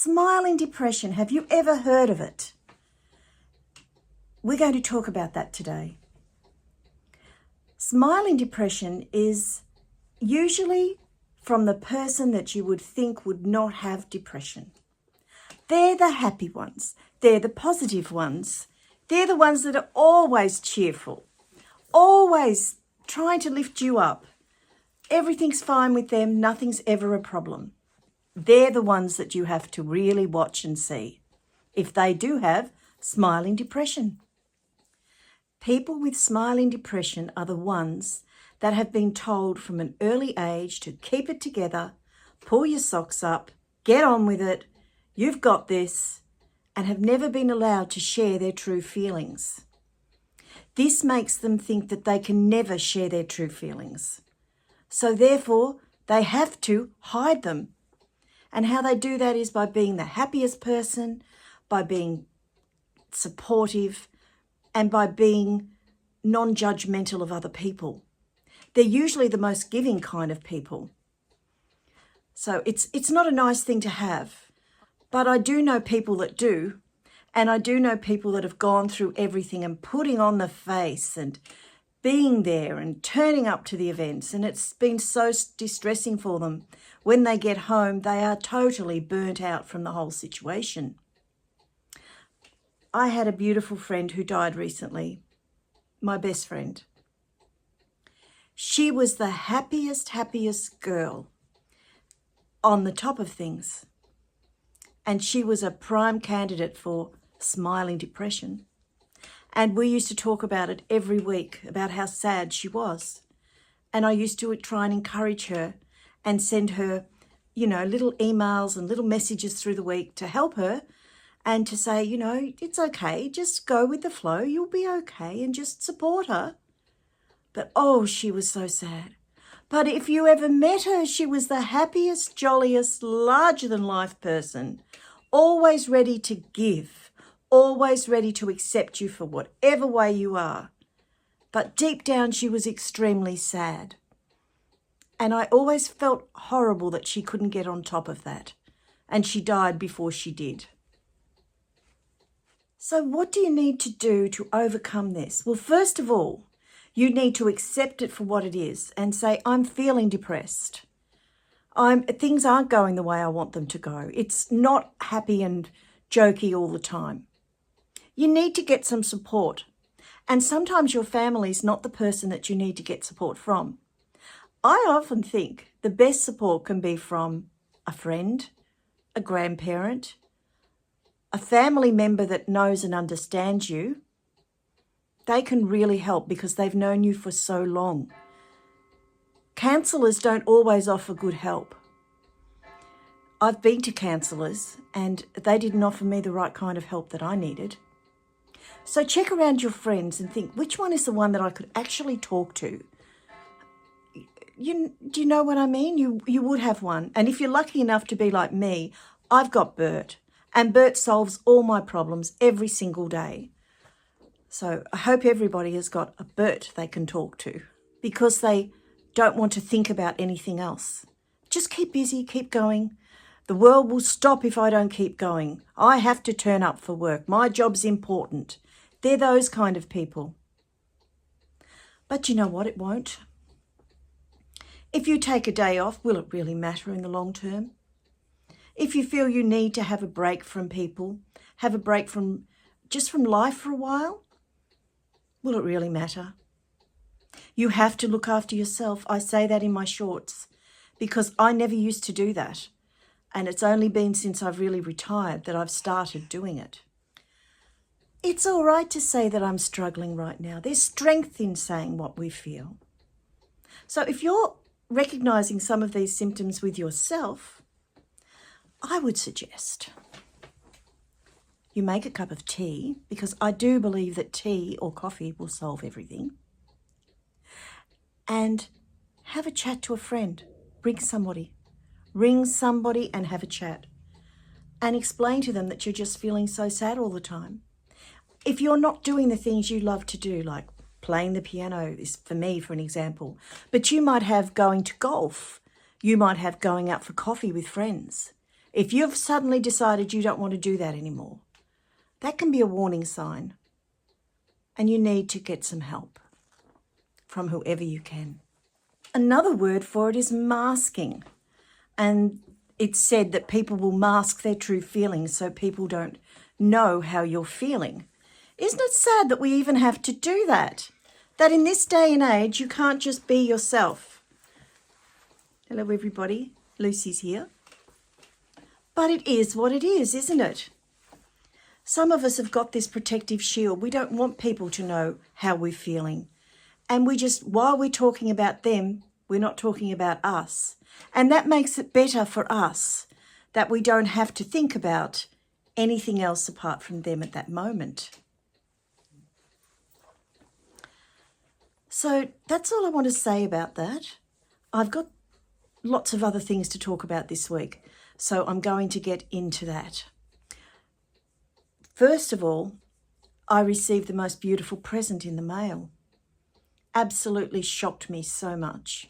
Smiling depression, have you ever heard of it? We're going to talk about that today. Smiling depression is usually from the person that you would think would not have depression. They're the happy ones. They're the positive ones. They're the ones that are always cheerful, always trying to lift you up. Everything's fine with them. Nothing's ever a problem. They're the ones that you have to really watch and see if they do have smiling depression. People with smiling depression are the ones that have been told from an early age to keep it together, pull your socks up, get on with it, you've got this, and have never been allowed to share their true feelings. This makes them think that they can never share their true feelings. So therefore, they have to hide them. And how they do that is by being the happiest person, by being supportive, and by being non-judgmental of other people. They're usually the most giving kind of people. So it's not a nice thing to have. But I do know people that do. And I do know people that have gone through everything and putting on the face and being there and turning up to the events. And it's been so distressing for them. When they get home, they are totally burnt out from the whole situation. I had a beautiful friend who died recently, my best friend. She was the happiest girl on the top of things. And she was a prime candidate for smiling depression. And we used to talk about it every week, about how sad she was. And I used to try and encourage her and send her, little emails and little messages through the week to help her and to say, it's okay, just go with the flow, you'll be okay, and just support her. But oh, she was so sad. But if you ever met her, she was the happiest, jolliest, larger-than-life person, always ready to give, always ready to accept you for whatever way you are. But deep down, she was extremely sad. And I always felt horrible that she couldn't get on top of that. And she died before she did. So what do you need to do to overcome this? Well, first of all, you need to accept it for what it is and say, I'm feeling depressed. Things aren't going the way I want them to go. It's not happy and jokey all the time. You need to get some support. And sometimes your family's not the person that you need to get support from. I often think the best support can be from a friend, a grandparent, a family member that knows and understands you. They can really help because they've known you for so long. Counsellors don't always offer good help. I've been to counsellors and they didn't offer me the right kind of help that I needed. So check around your friends and think, which one is the one that I could actually talk to? Do you know what I mean? You would have one. And if you're lucky enough to be like me, I've got Bert. And Bert solves all my problems every single day. So I hope everybody has got a Bert they can talk to because they don't want to think about anything else. Just keep busy, keep going. The world will stop if I don't keep going. I have to turn up for work. My job's important. They're those kind of people. But you know what? It won't. If you take a day off, will it really matter in the long term? If you feel you need to have a break from people, have a break from life for a while, will it really matter? You have to look after yourself. I say that in my shorts because I never used to do that. And it's only been since I've really retired that I've started doing it. It's all right to say that I'm struggling right now. There's strength in saying what we feel. So if you're recognizing some of these symptoms with yourself, I would suggest you make a cup of tea, because I do believe that tea or coffee will solve everything, and have a chat to a friend. Ring somebody and have a chat and explain to them that you're just feeling so sad all the time. If you're not doing the things you love to do, like playing the piano is for me, for an example, but you might have going to golf, you might have going out for coffee with friends. If you've suddenly decided you don't want to do that anymore, that can be a warning sign. And you need to get some help from whoever you can. Another word for it is masking. And it's said that people will mask their true feelings so people don't know how you're feeling. Isn't it sad that we even have to do that? That in this day and age, you can't just be yourself. Hello, everybody. Lucy's here. But it is what it is, isn't it? Some of us have got this protective shield. We don't want people to know how we're feeling. And we just, while we're talking about them, we're not talking about us. And that makes it better for us that we don't have to think about anything else apart from them at that moment. So that's all I want to say about that. I've got lots of other things to talk about this week, so I'm going to get into that. First of all, I received the most beautiful present in the mail. Absolutely shocked me so much.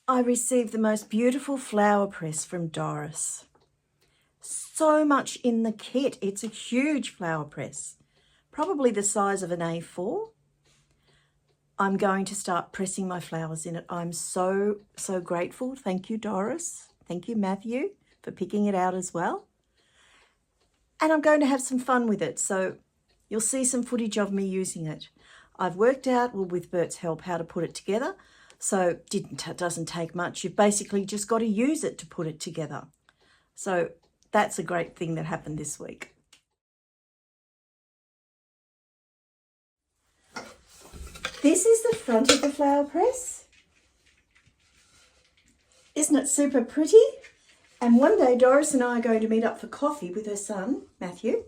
I received the most beautiful flower press from Doris. So much in the kit. It's a huge flower press, probably the size of an A4. I'm going to start pressing my flowers in it. I'm so grateful. Thank you, Doris. Thank you, Matthew, for picking it out as well. And I'm going to have some fun with it. So you'll see some footage of me using it. I've worked out, well, with Bert's help, how to put it together. So it doesn't take much. You've basically just got to use it to put it together. So that's a great thing that happened this week. This is the front of the flower press. Isn't it super pretty? And one day Doris and I are going to meet up for coffee with her son, Matthew,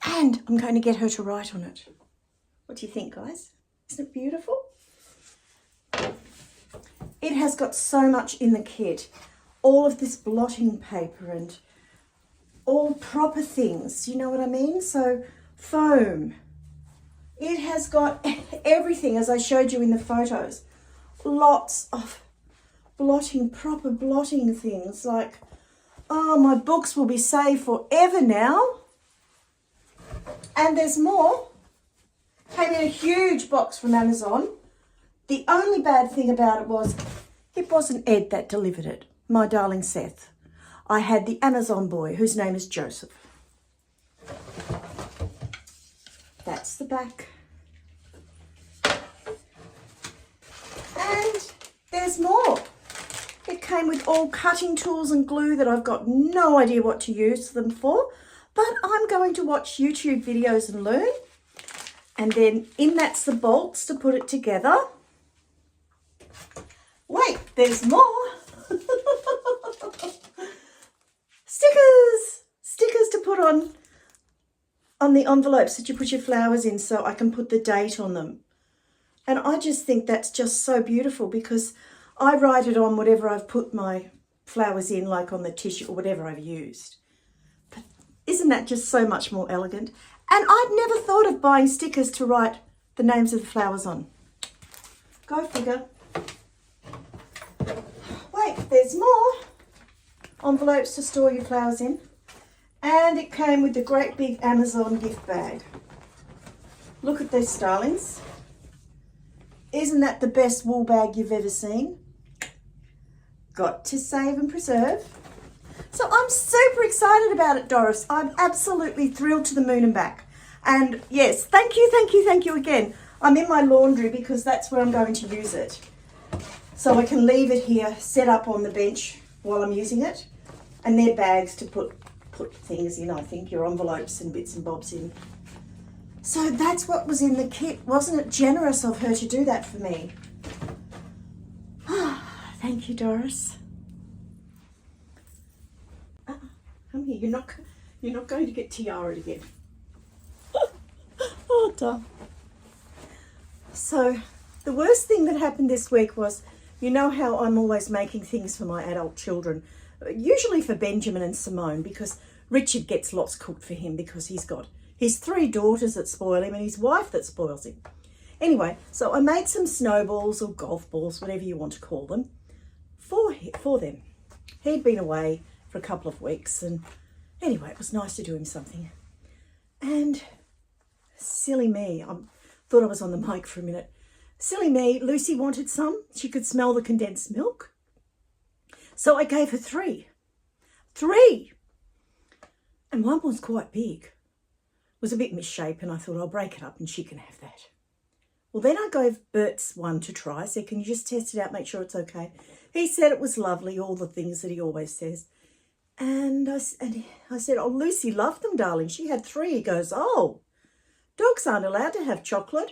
and I'm going to get her to write on it. What do you think, guys? Isn't it beautiful? It has got so much in the kit. All of this blotting paper and all proper things, you know what I mean? So foam. It has got everything, as I showed you in the photos. Lots of blotting, proper blotting things. Like, oh, my books will be saved forever now. And there's more. Came in a huge box from Amazon. The only bad thing about it wasn't Ed that delivered it, my darling Seth. I had the Amazon boy, whose name is Joseph. That's the back. And there's more. It came with all cutting tools and glue that I've got no idea what to use them for, but I'm going to watch YouTube videos and learn. And then in that's the bolts to put it together. Wait, there's more. Stickers to put on the envelopes that you put your flowers in, so I can put the date on them. And I just think that's just so beautiful, because I write it on whatever I've put my flowers in, like on the tissue or whatever I've used. But isn't that just so much more elegant? And I'd never thought of buying stickers to write the names of the flowers on. Go figure. Wait, there's more envelopes to store your flowers in. And it came with the great big Amazon gift bag. Look at this, darlings. Isn't that the best wool bag you've ever seen? Got to save and preserve. So I'm super excited about it, Doris. I'm absolutely thrilled to the moon and back. And yes, thank you again. I'm in my laundry because that's where I'm going to use it. So I can leave it here, set up on the bench while I'm using it. And they're bags to put things in, I think, your envelopes and bits and bobs in. So that's what was in the kit. Wasn't it generous of her to do that for me? Thank you, Doris. Come here. You're not going to get Tiara again. Oh, darn. So the worst thing that happened this week was, you know how I'm always making things for my adult children, usually for Benjamin and Simone, because Richard gets lots cooked for him because he's got his 3 daughters that spoil him and his wife that spoils him. Anyway, so I made some snowballs or golf balls, whatever you want to call them, for them. He'd been away for a couple of weeks. And anyway, it was nice to do him something. And silly me, I thought I was on the mic for a minute. Silly me, Lucy wanted some. She could smell the condensed milk. So I gave her 3. 3! And one was quite big. It was a bit misshapen. I thought I'll break it up and she can have that. Well, then I gave Berts one to try. I said, can you just test it out, make sure it's okay? He said it was lovely, all the things that he always says. And I said, oh, Lucy loved them, darling. She had 3. He goes, oh, dogs aren't allowed to have chocolate.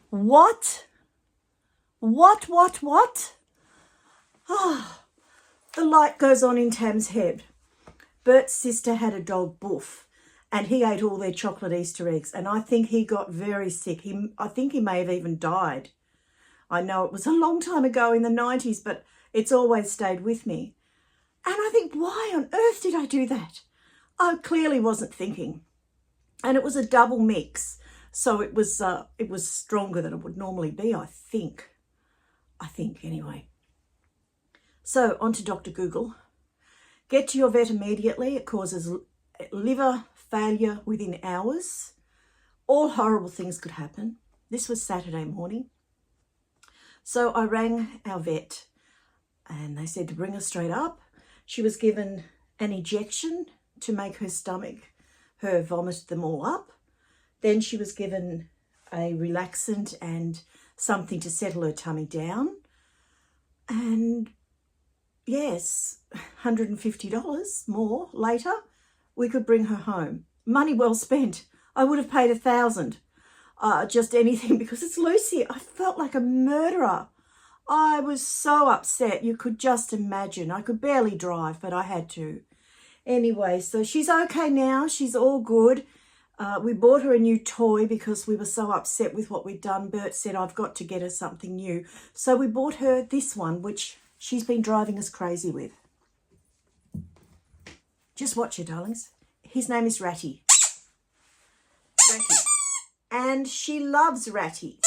What? What? Oh, the light goes on in Tam's head. Bert's sister had a dog, Boof, and he ate all their chocolate Easter eggs. And I think he got very sick. I think he may have even died. I know it was a long time ago in the 90s, but it's always stayed with me. And I think, why on earth did I do that? I clearly wasn't thinking. And it was a double mix. So it was stronger than it would normally be, I think. Anyway. So on to Dr. Google. Get to your vet immediately. It causes liver failure within hours. All horrible things could happen. This was Saturday morning. So I rang our vet and they said to bring her straight up. She was given an injection to make her vomit them all up. Then she was given a relaxant and something to settle her tummy down. And yes, $150 more later, we could bring her home. Money well spent. I would have paid $1,000, just anything, because it's Lucy. I felt like a murderer. I was so upset. You could just imagine. I could barely drive, but I had to. Anyway, so she's okay now. She's all good. We bought her a new toy because we were so upset with what we'd done. Bert said, I've got to get her something new. So we bought her this one, which she's been driving us crazy with. Just watch her, darlings. His name is Ratty. Ratty. And she loves Ratty.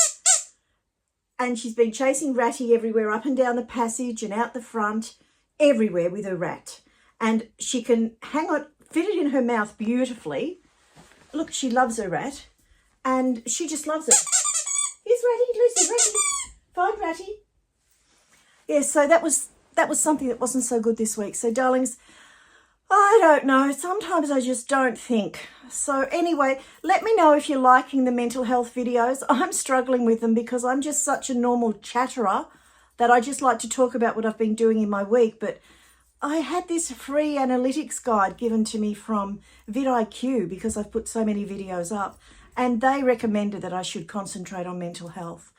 And she's been chasing Ratty everywhere, up and down the passage and out the front, everywhere with her rat. And she can fit it in her mouth beautifully. Look, she loves her rat. And she just loves it. Here's Ratty, Lucy, Ratty. Find Ratty. Yeah, so that was something that wasn't so good this week. So, darlings, I don't know. Sometimes I just don't think. So anyway, let me know if you're liking the mental health videos. I'm struggling with them because I'm just such a normal chatterer that I just like to talk about what I've been doing in my week. But I had this free analytics guide given to me from vidIQ because I've put so many videos up, and they recommended that I should concentrate on mental health.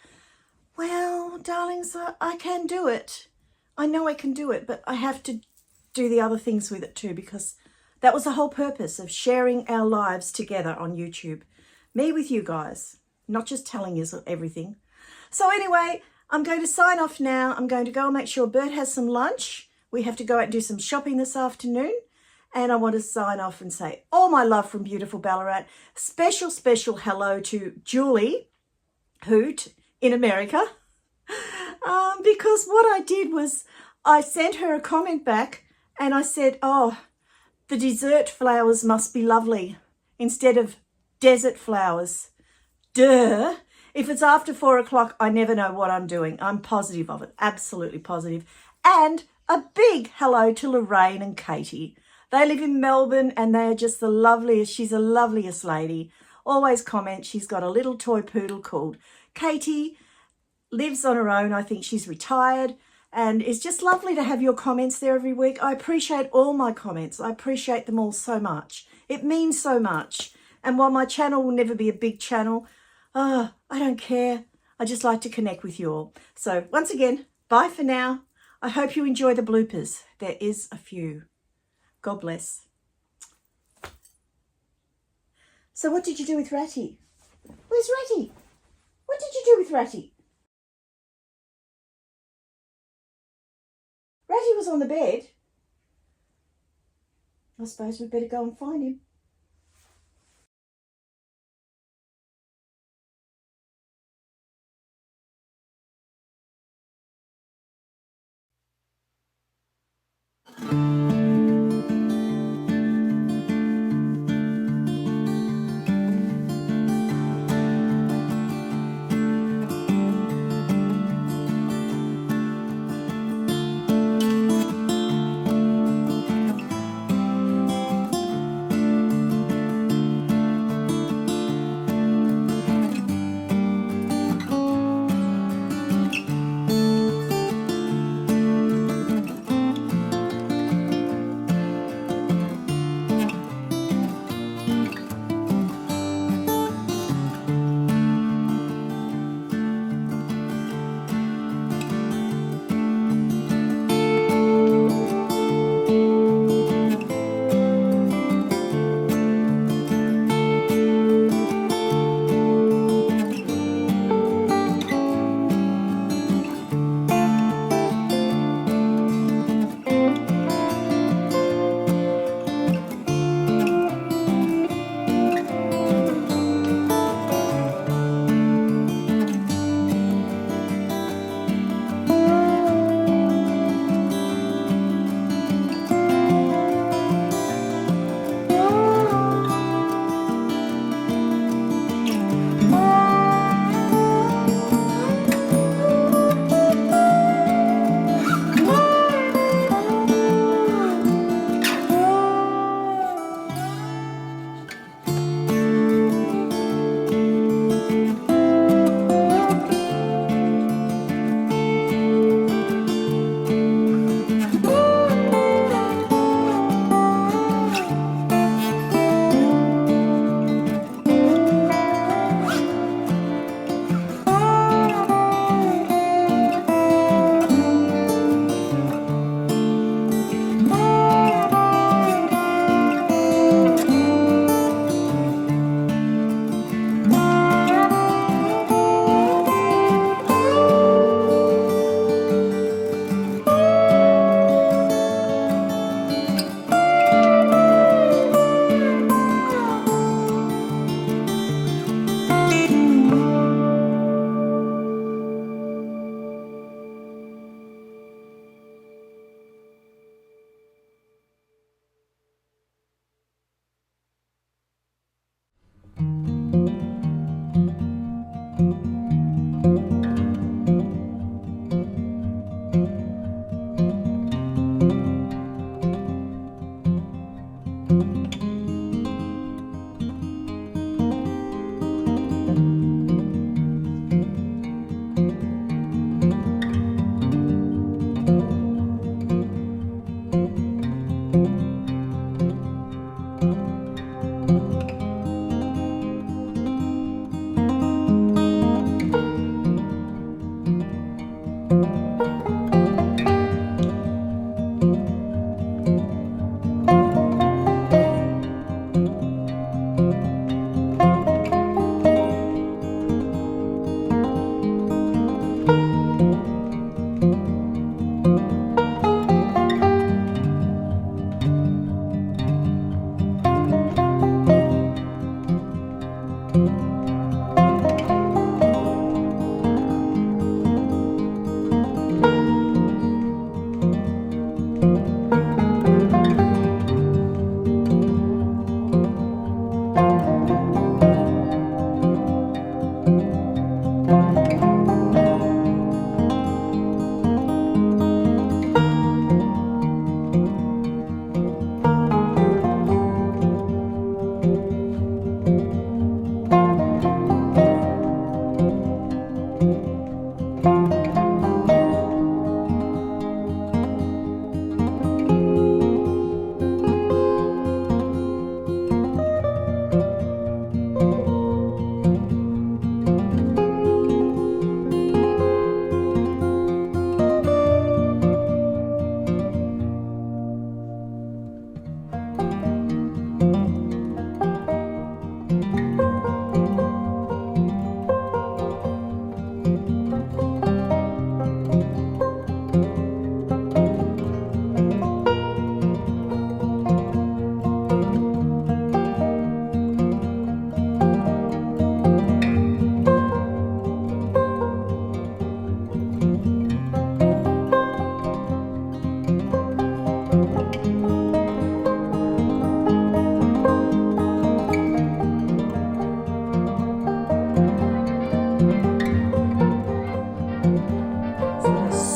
Well, darlings, I can do it. I know I can do it, but I have to do the other things with it too, because that was the whole purpose of sharing our lives together on YouTube. Me with you guys, not just telling you everything. So anyway, I'm going to sign off now. I'm going to go and make sure Bert has some lunch. We have to go out and do some shopping this afternoon. And I want to sign off and say all my love from beautiful Ballarat. Special hello to Julie Hoot in America. Because what I did was I sent her a comment back and I said, oh, the dessert flowers must be lovely instead of desert flowers. Duh. If it's after 4 o'clock, I never know what I'm doing. I'm positive of it. Absolutely positive. And a big hello to Lorraine and Katie. They live in Melbourne and they are just the loveliest. She's the loveliest lady. Always comment. She's got a little toy poodle called Katie. Lives on her own. I think she's retired. And it's just lovely to have your comments there every week. I appreciate all my comments. I appreciate them all so much. It means so much. And while my channel will never be a big channel, I don't care. I just like to connect with you all. So once again, bye for now. I hope you enjoy the bloopers. There is a few. God bless. So what did you do with Ratty? Where's Ratty? What did you do with Ratty? Ratty was on the bed. I suppose we'd better go and find him.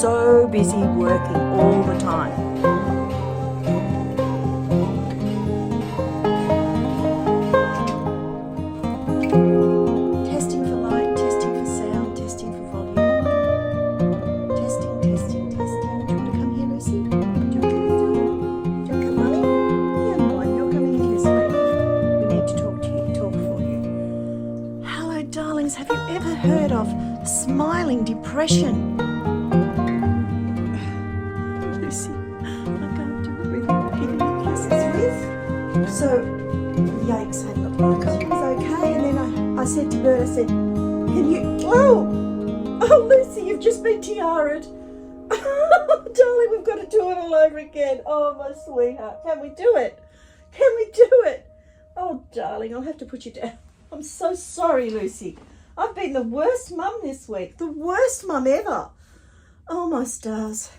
So busy working all the time. Testing for light, testing for sound, testing for volume. Testing, testing, testing. Do you want to come here, Lucy? Do you want to come, Mummy? Yeah, boy, you're coming in here, sweetie. We need to talk to you, talk for you. Hello, darlings. Have you ever heard of smiling depression? So, yikes, I looked like she was okay, and then I said to Bert, I said, can you, oh, Lucy, you've just been tiara'd. Darling, we've got to do it all over again. Oh, my sweetheart, can we do it? Can we do it? Oh, darling, I'll have to put you down. I'm so sorry, Lucy. I've been the worst mum this week, the worst mum ever. Oh, my stars.